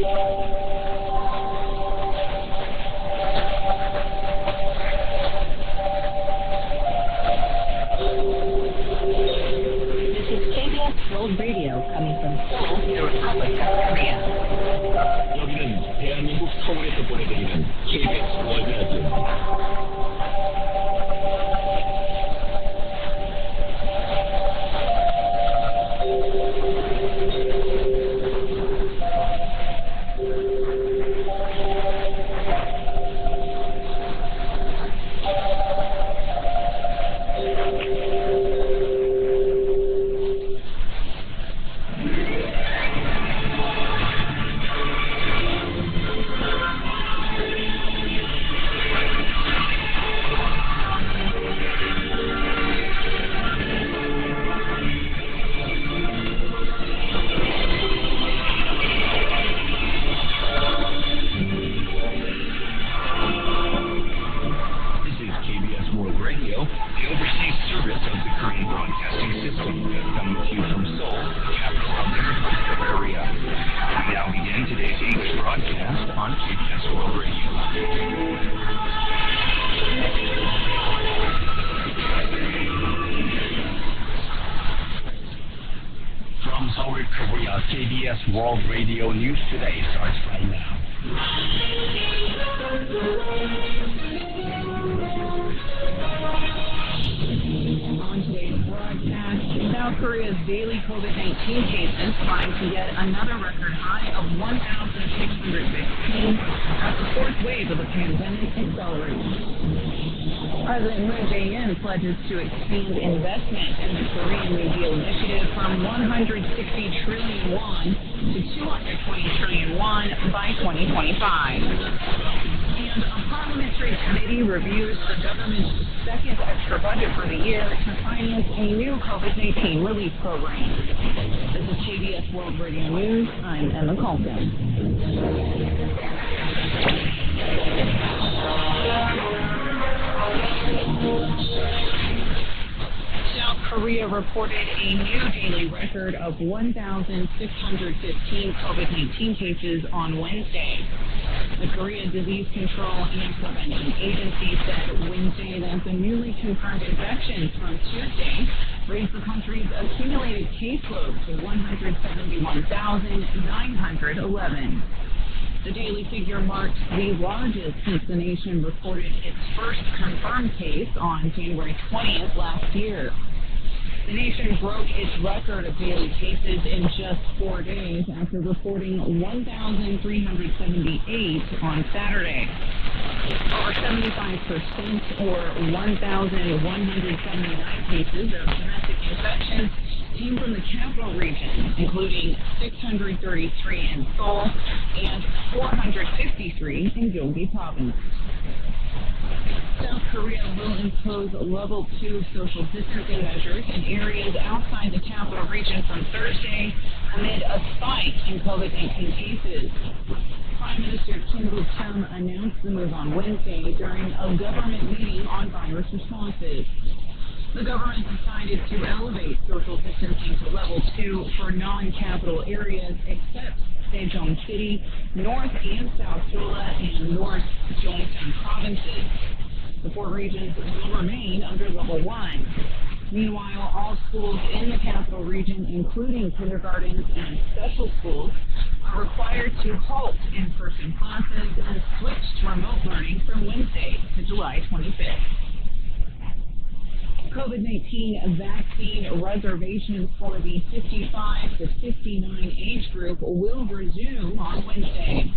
KBS World Radio coming from Seoul, the Republic of Korea. 여기는 대한민국 서울에서 보내드리는 KBS World Radio. From Seoul, Korea, KBS World Radio News Today starts right now. On today's broadcast, South Korea's daily COVID-19 cases climb to yet another record high of 1,615 as the fourth wave of the pandemic accelerates. President Moon Jae-in pledges to expand investment in the Korean New Deal initiative from 160 trillion won to 220 trillion won by 2025. And a parliamentary committee reviews the government's second extra budget for the year to finance a new COVID-19 relief program. This is KBS World Radio News. I'm Emma Colton. South Korea reported a new daily record of 1,615 COVID-19 cases on Wednesday. The Korea Disease Control and Prevention Agency said Wednesday that the newly confirmed infections from Tuesday raised the country's accumulated caseload to 171,911. The daily figure marks the largest since the nation reported its first confirmed case on January 20th last year. The nation broke its record of daily cases in just 4 days after reporting 1,378 on Saturday. Over 75% or 1,179 cases of domestic infections came from the capital region, including 633 in Seoul and 453 in Gyeonggi Province. South Korea will impose level 2 social distancing measures in areas outside the capital region from Thursday amid a spike in COVID-19 cases. Prime Minister Kim Jae announced the move on Wednesday during a government meeting on virus responses. The government decided to elevate social distancing to level 2 for non-capital areas except Daejeon City, North and South Jeolla, and North Gyeongsang provinces. The 4 regions will remain under level 1. Meanwhile, all schools in the capital region, including kindergartens and special schools, are required to halt in-person classes and switch to remote learning from Wednesday to July 25th. COVID-19 vaccine reservations for the 55 to 59 age group will resume on Wednesday.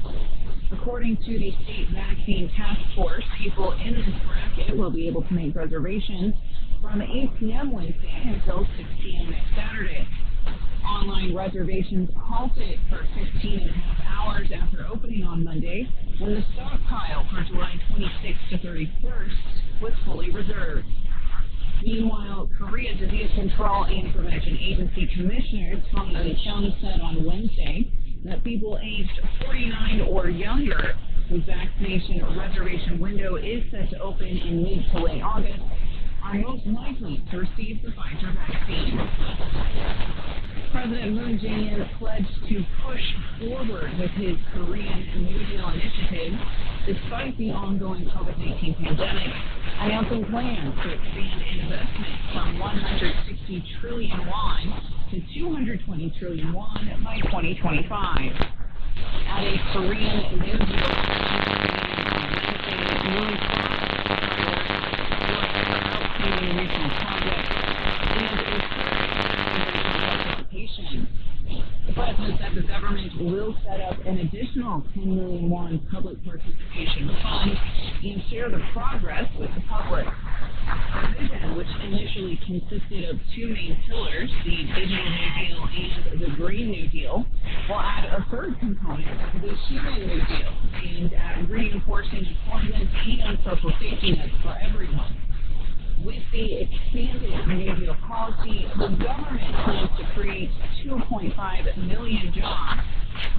According to the State Vaccine Task Force, people in this bracket will be able to make reservations from 8 p.m. Wednesday until 6 p.m. next Saturday. Online reservations halted for 15 and a half hours after opening on Monday, when the stockpile for July 26th to 31st was fully reserved. Meanwhile, Korea Disease Control and Prevention Agency Commissioner Chung Eun-kyung said on Wednesday that people aged 49 or younger whose vaccination reservation window is set to open in mid to late August are most likely to receive the Pfizer vaccine. President Moon Jae-in pledged to push forward with his Korean New Deal initiative despite the ongoing COVID-19 pandemic, announcing plans to expand investment from 160 trillion won to 220 trillion won by 2025. At a Korean New Deal Moon outstanding regional projects and participation. The president said the government will set up an additional 10 million won public participation fund and share the progress with the public. The vision, which initially consisted of two main pillars, the Digital New Deal and the Green New Deal, will add a third component, the Human New Deal, aimed at reinforcing employment and social safety nets for everyone. With the expanded New Deal policy, the government plans to create 2.5 million jobs,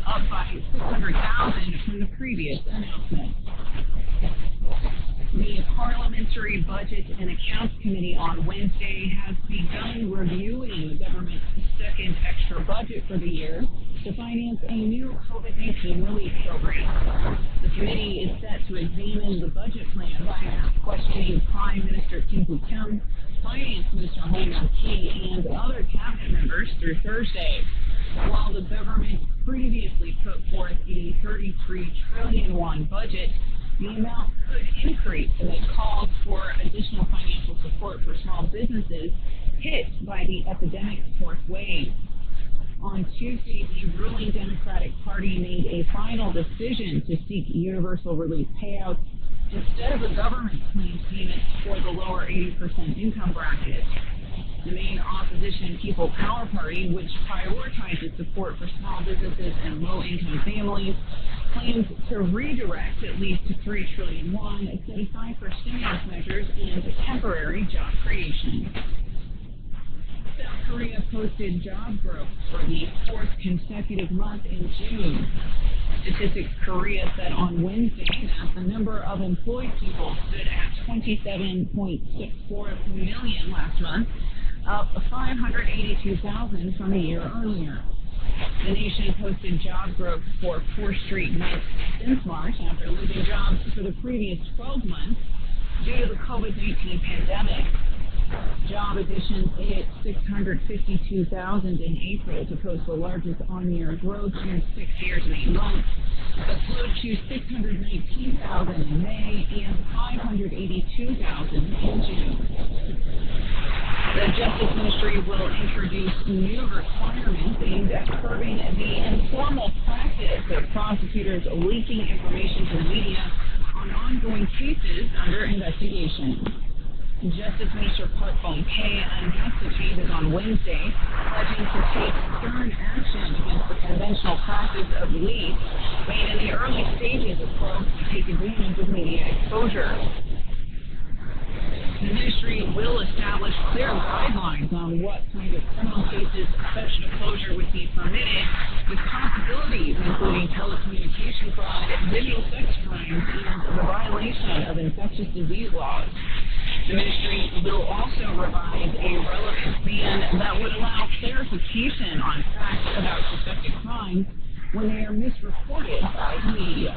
up by 600,000 from the previous announcement. The Parliamentary Budget and Accounts Committee on Wednesday has begun reviewing the government's second extra budget for the year to finance a new COVID-19 relief program. The committee is set to examine the budget plan by questioning Prime Minister Kim Jae-in, Finance Minister Han Yong-ki, and other cabinet members through Thursday. While the government previously put forth a 33 trillion won budget, the amount could increase amid calls for additional financial support for small businesses hit by the epidemic's fourth wave. On Tuesday, the ruling Democratic Party made a final decision to seek universal relief payouts instead of a government claimed payment for the lower 80% income bracket. The main opposition People Power Party, which prioritizes support for small businesses and low-income families, plans to redirect at least 3 trillion won set aside for stimulus measures and temporary job creation. South Korea posted job growth for the fourth consecutive month in June. Statistics Korea said on Wednesday that the number of employed people stood at 27.64 million last month, up 582,000 from a year earlier. The nation posted job growth for 4 straight months since March after losing jobs for the previous 12 months due to the COVID-19 pandemic. Job additions hit 652,000 in April to post the largest on-year growth in 6 years and 8 months, but slowed to 619,000 in May and 582,000 in June. The Justice Ministry will introduce new requirements aimed at curbing the informal practice of prosecutors leaking information to the media on ongoing cases under investigation. Justice Minister Park Bong-tae announced the changes on Wednesday, pledging to take stern action against the conventional practice of leaks made in the early stages of probes to take advantage of media exposure. The ministry will establish clear guidelines on what kind of criminal cases such disclosure would be permitted, with possibilities including telecommunication fraud, digital sex crimes, and the violation of infectious disease laws. The ministry will also revise a relevant ban that would allow clarification on facts about suspected crimes when they are misreported by the media.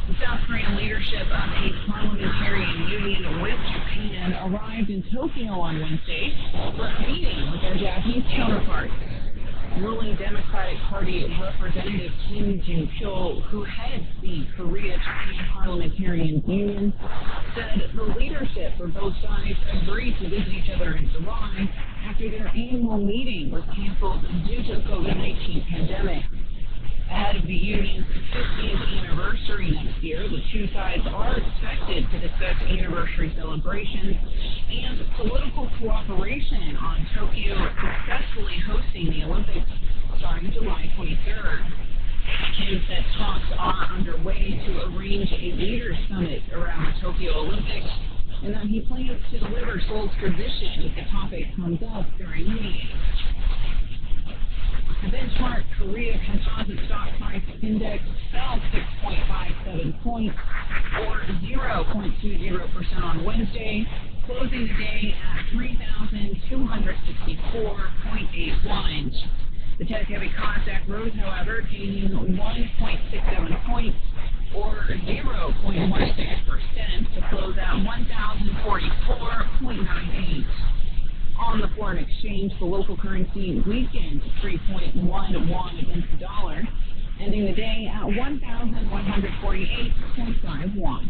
The South Korean leadership of a parliamentarian union with Japan arrived in Tokyo on Wednesday for a meeting with their Japanese counterparts. Ruling Democratic Party Representative Kimjae, who heads the Korea-Japan Parliamentarian Union, said the leadership for both sides agreed to visit each other in July after their annual meeting was canceled due to the COVID-19 pandemic. Ahead of the union's 50th anniversary next year, the two sides are expected to discuss anniversary celebrations and political cooperation on Tokyo successfully hosting the Olympics starting July 23rd. Kim said talks are underway to arrange a leaders' summit around the Tokyo Olympics, and that he plans to deliver Seoul's tradition if the topic comes up during the meeting. The benchmark Korea Composite Stock Price Index fell 6.57 points, or 0.20% on Wednesday, closing the day at 3,264.81. The 10-day Kosdaq rose, however, gaining 1.67 points, or 0.16%, to close at 1,044.98. On the foreign exchange, the local currency weakened 3.11 against the dollar, ending the day at 1,148.5 won.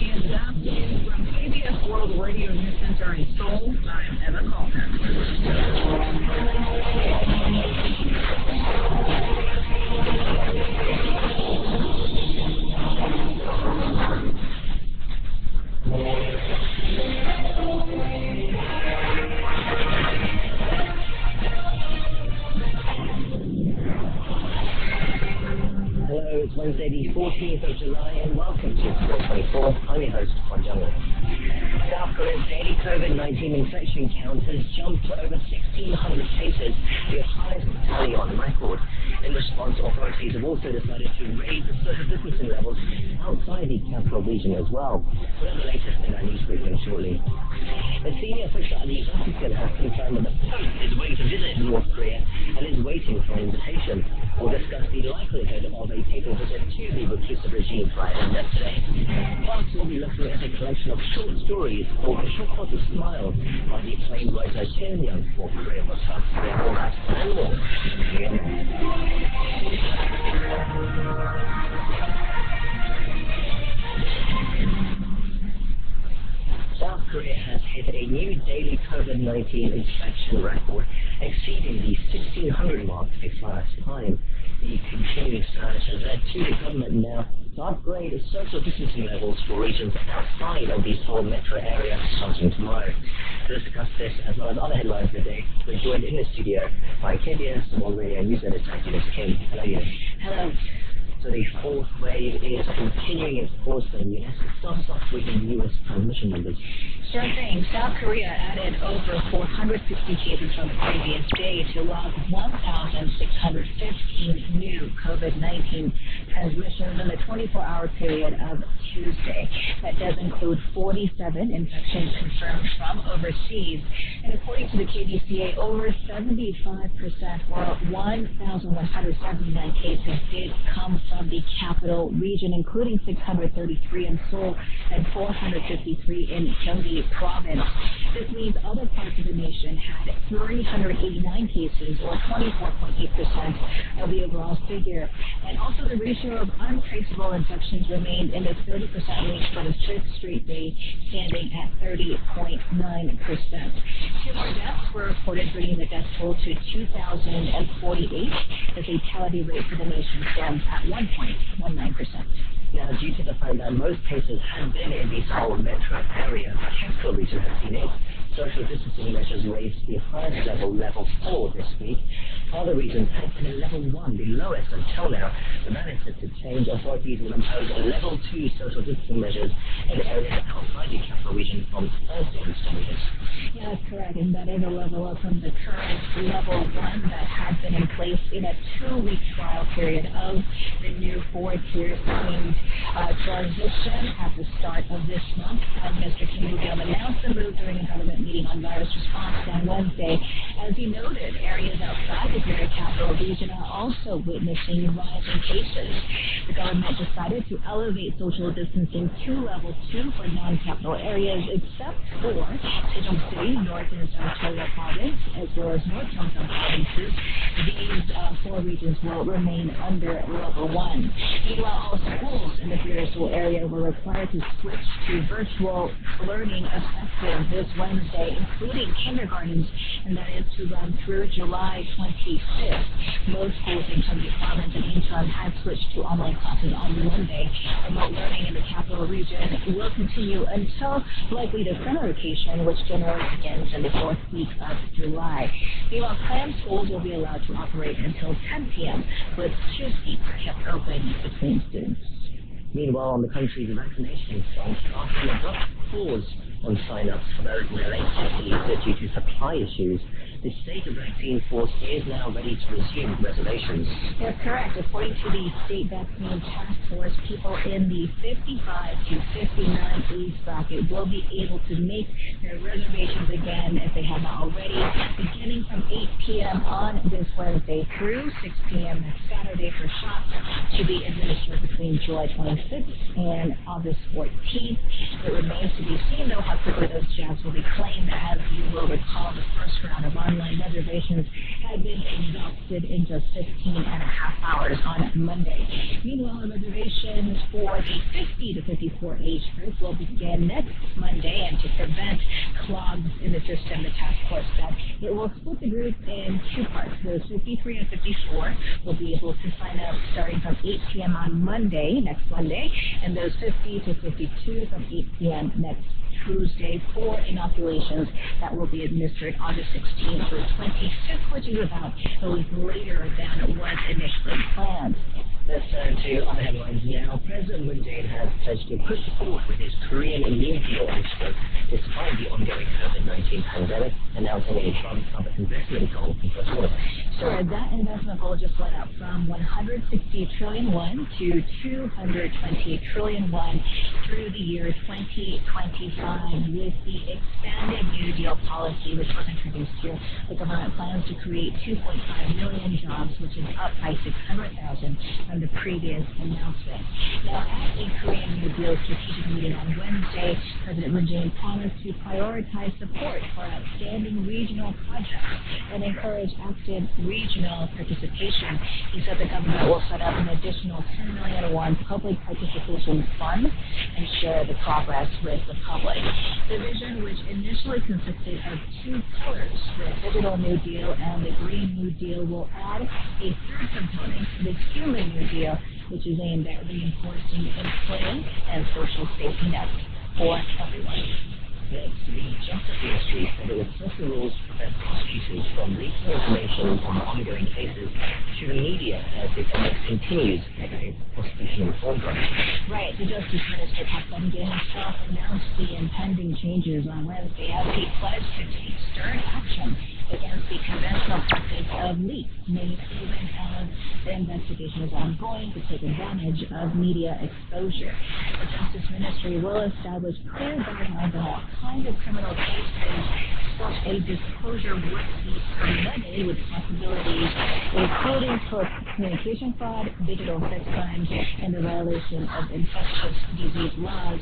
And that's news from KBS World Radio News Center in Seoul. I'm Emma Calton. It's Wednesday the 14th of July and welcome to Sport 24. I'm your host, Kimjae. South Korea's daily COVID-19 infection count has jumped to over 1,600 cases, the highest tally on record. In response, authorities have also decided to raise the social distancing levels outside the capital region as well. We'll have the latest in our news briefing shortly. A senior official at the Vatican has confirmed that the Pope is waiting to visit North Korea and is waiting for an invitation. We'll discuss the likelihood of a papal visit to the reclusive regime prior to yesterday. Plus, we'll be looking at a collection of short stories called A Short Pot of Smile by the acclaimed writer Kimjae for Korea Podcast. We have all that and more. South Korea has hit a new daily COVID-19 infection record, exceeding the 1,600 mark for the first time. The continuing surge has led to the government now to upgrade social distancing levels for regions outside of the Seoul metro area starting tomorrow. To discuss this as well as other headlines of the day, we're joined in the studio by KBS World Radio News Editor Eunice Kim. Hello, Eunice. Hello. So the fourth wave is continuing its course then, Eunice. It starts off with the newest transmission numbers. Sure thing. South Korea added over 460 cases from the previous day to log 1,615 new COVID-19 transmissions in the 24-hour period of Tuesday. That does include 47 infections confirmed from overseas. And according to the KBCA, over 75%, or 1,179 cases, did come from the capital region, including 633 in Seoul and 453 in Gyeonggi province. This means other parts of the nation had 389 cases, or 24.8% of the overall figure. And also the ratio of untraceable infections remained in the 30% range for the fifth straight day, standing at 30.9%. 2 more deaths were reported, bringing the death toll to 2,048. The fatality rate for the nation stands at 1.19%. Now, due to the fact that most cases had been in the Seoul metro area, the capital region has seen it. Social distancing measures raised to the highest level, level 4 this week. Other regions had been at level 1, the lowest until now. But that is set to change. Authorities will impose level 2 social distancing measures in areas outside the capital region from Thursday onwards. Yeah, that's correct. And that is a level up from the current level 1 that had been in place in a 2-week trial period of the new 4-tier schemed transition at the start of this month. Mr. Kimjae announced the move during a government meeting on virus response on Wednesday. As he noted, areas outside the greater capital region are also witnessing rising cases. The government decided to elevate social distancing to level 2 for non-capital areas, except for Sejong City, North and South Korea province, as well as North Gyeongsang provinces. These 4 regions will remain under level 1. Meanwhile, all schools in the greater Seoul area were required to switch to virtual learning effective this Wednesday, including kindergartens, and that is to run through July 25th. Most schools in Gyeonggi province and Incheon have switched to online classes on Monday. Remote learning in the capital region will continue until likely the summer vacation, which generally begins in the 4th week of July. Meanwhile, cram schools will be allowed to operate until 10 p.m., with 2 seats kept open between students. Meanwhile, on the country's vaccination front, after an abrupt pause on sign-ups for the related ease due to supply issues. The state vaccine force is now ready to resume reservations. That's correct. According to the state vaccine task force, people in the 55 to 59 age bracket will be able to make their reservations again if they have not already, beginning from 8 p.m. on this Wednesday through 6 p.m. next Saturday for shots to be administered between July 26th and August 14th. It remains to be seen, though, how quickly those jabs will be claimed. As you will recall, the first round of online reservations had been exhausted in just 15 and a half hours on Monday. Meanwhile, reservations for the 50 to 54 age group will begin next Monday, and to prevent clogs in the system, the task force said it will split the group in two parts. Those 53 and 54 will be able to sign up starting from 8 p.m. on next Monday, and those 50 to 52 from 8 p.m. next Tuesday for inoculations that will be administered August 16th through 26th, which is about a week later than was initially planned. Let's turn to other headlines now. President Moon Jae-in has pledged to push forward with his Korean New Deal initiative despite the ongoing COVID-19 pandemic, announcing a Trump investment goal for all of us. Sure, that investment goal just went up from 160 trillion won to 220 trillion won through the year 2025. With the expanded New Deal policy, which was introduced here, the government plans to create 2.5 million jobs, which is up by 600,000 from the previous announcement. Now, at the Korean New Deal strategic meeting on Wednesday, President Moon Jae-in promised to prioritize support for outstanding regional projects and encourage active regional participation. He said the government will set up an additional 10 million won public participation fund and share the progress with the public. The vision, which initially consisted of two pillars, the Digital New Deal and the Green New Deal, will add a third component, the Human New Deal, which is aimed at reinforcing employment and social safety nets for everyone. Next, the Justice Ministry said it would test the rules to prevent prosecutors from leaking information on ongoing cases to the media as the government continues its prosecution reform drive. Right, the Justice Minister Park Bum-gin himself announced the impending changes on Wednesday as he pledged to take stern action against the conventional practice of leaks, made even as the investigation is ongoing to take advantage of media exposure. The Justice Ministry will establish clear guidelines on what kind of criminal cases such a disclosure would be permitted, with possibilities including communication fraud, digital sex crimes, and the violation of infectious disease laws.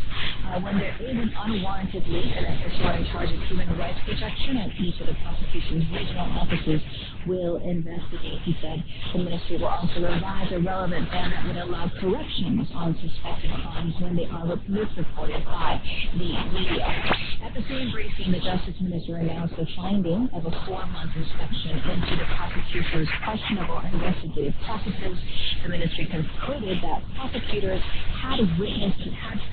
When there is an unwarranted leak, an official in charge of human rights protection at each of the prosecution's regional offices will investigate, he said. The ministry will also revise a relevant ban that would allow corrections on suspected crimes when they are misreported by the media. At the same briefing, the Justice Minister announced the finding of a 4-month inspection into the prosecutor's questionable investigative practices. The ministry concluded that prosecutors had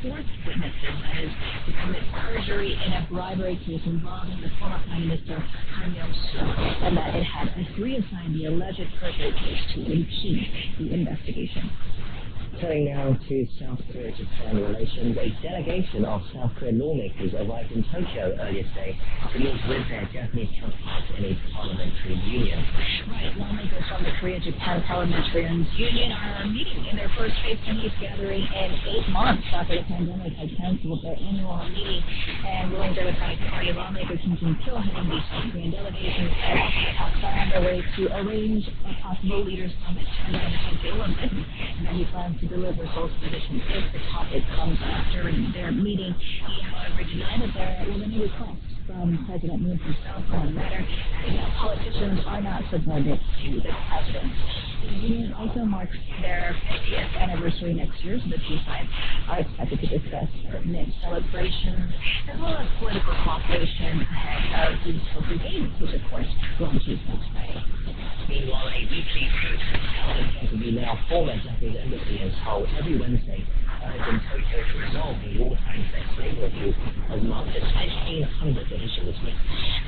forced witnesses, that is, to commit perjury in a bribery case involving the former Prime Minister Han Myung-soo, and that it had reassigned the alleged perjury case to impede the investigation. Turning now to South Korea-Japan relations, a delegation of South Korean lawmakers arrived in Tokyo earlier today to meet with their Japanese counterparts in a parliamentary union. Right, lawmakers from the Korea-Japan Parliamentarians Union are meeting in their first face-to-face gathering in 8 months after the pandemic had canceled their annual meeting. And ruling Democratic Party lawmaker Kim Jae-il, heading the South Korean delegation, said talks are underway to arrange a possible leaders' summit during the Tokyo Olympics, and that he plans to deliver Seoul's position if the topic comes up during their meeting. He, however, denied that there was any request from President Moon himself on the matter, adding that politicians are not subordinate to the president. The union also marks their 50th anniversary next year, so the two sides are expected to discuss pertinent celebrations as well as political cooperation ahead of the Tokyo Games, which of course launches next Friday. Meanwhile, a weekly protest held in front of the now former Japanese embassy in Seoul every Wednesday plans in Tokyo to resolve the wartime sex labor abuse has marked the 1500th edition this week.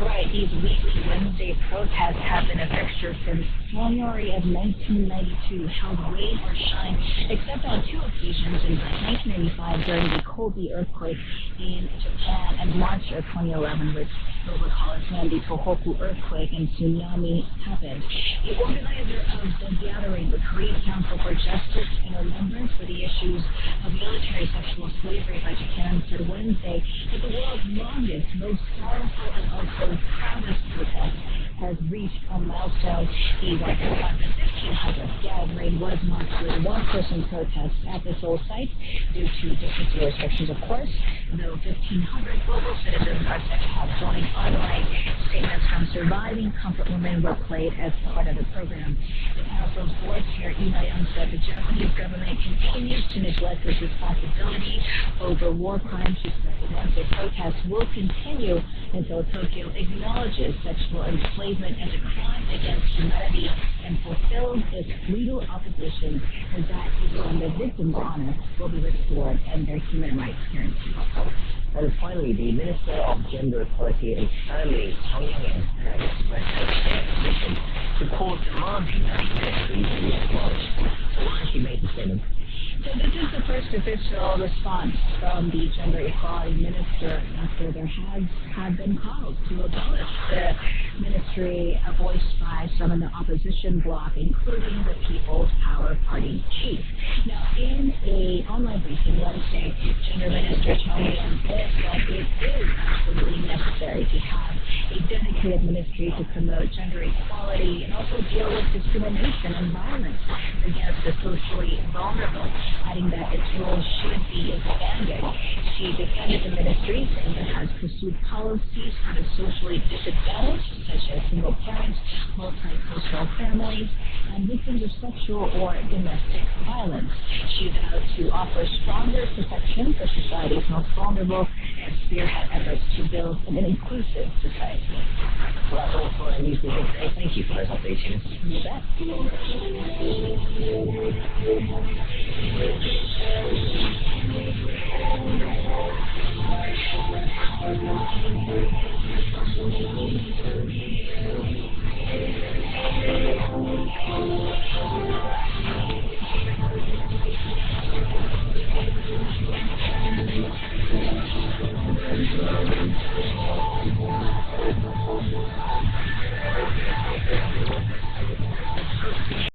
Right, these weekly Wednesday protests have been a fixture since January of 1992, held rain or shine, except on two occasions in 1995 during the Kobe earthquake in Japan and March of 2011, which you'll recall as when the Tohoku earthquake and tsunami happened. The organizer of the gathering, the Korean Council for Justice and Remembrance for the Issues of Military Sexual Slavery by Japan, said Wednesday that the world's longest, most sorrowful, and also proudest protest has reached a milestone. The 1500th gathering was marked with one-person protest at the Seoul site due to distancing restrictions, of course, though 1,500 global citizens are said to have joined online. Statements from surviving comfort women were played as part of the program. The council's board chair, Lee Young, said the Japanese government continues to neglect its responsibility over war crimes. She said the Wednesday protests will continue until Tokyo acknowledges sexual enslavement as a crime against humanity and fulfills its legal opposition, and that is when the victim's honor will be restored and their human rights guaranteed. And finally, the Minister of Gender Equality and Family, Chung Young-in, has expressed her clear position to call demanding that the ministry be abolished. So why she made the statement? So this is the first official response from the Gender Equality Minister after there have been calls to abolish the ministry voiced by some in the opposition bloc, including the People's Power Party chief. Now, in an online briefing Wednesday, Gender Minister Chung Young said that it is absolutely necessary to have a dedicated ministry to promote gender equality and also deal with discrimination and violence against the socially vulnerable, adding that its role should be expanded. She defended the ministry, saying it has pursued policies for the socially disadvantaged, such as single parents, multicultural families, and victims of sexual or domestic violence. She vowed to offer stronger protection for society's most vulnerable and spearhead efforts to build an inclusive society. Well, that's all for our news today. Thank you for those updates. You bet.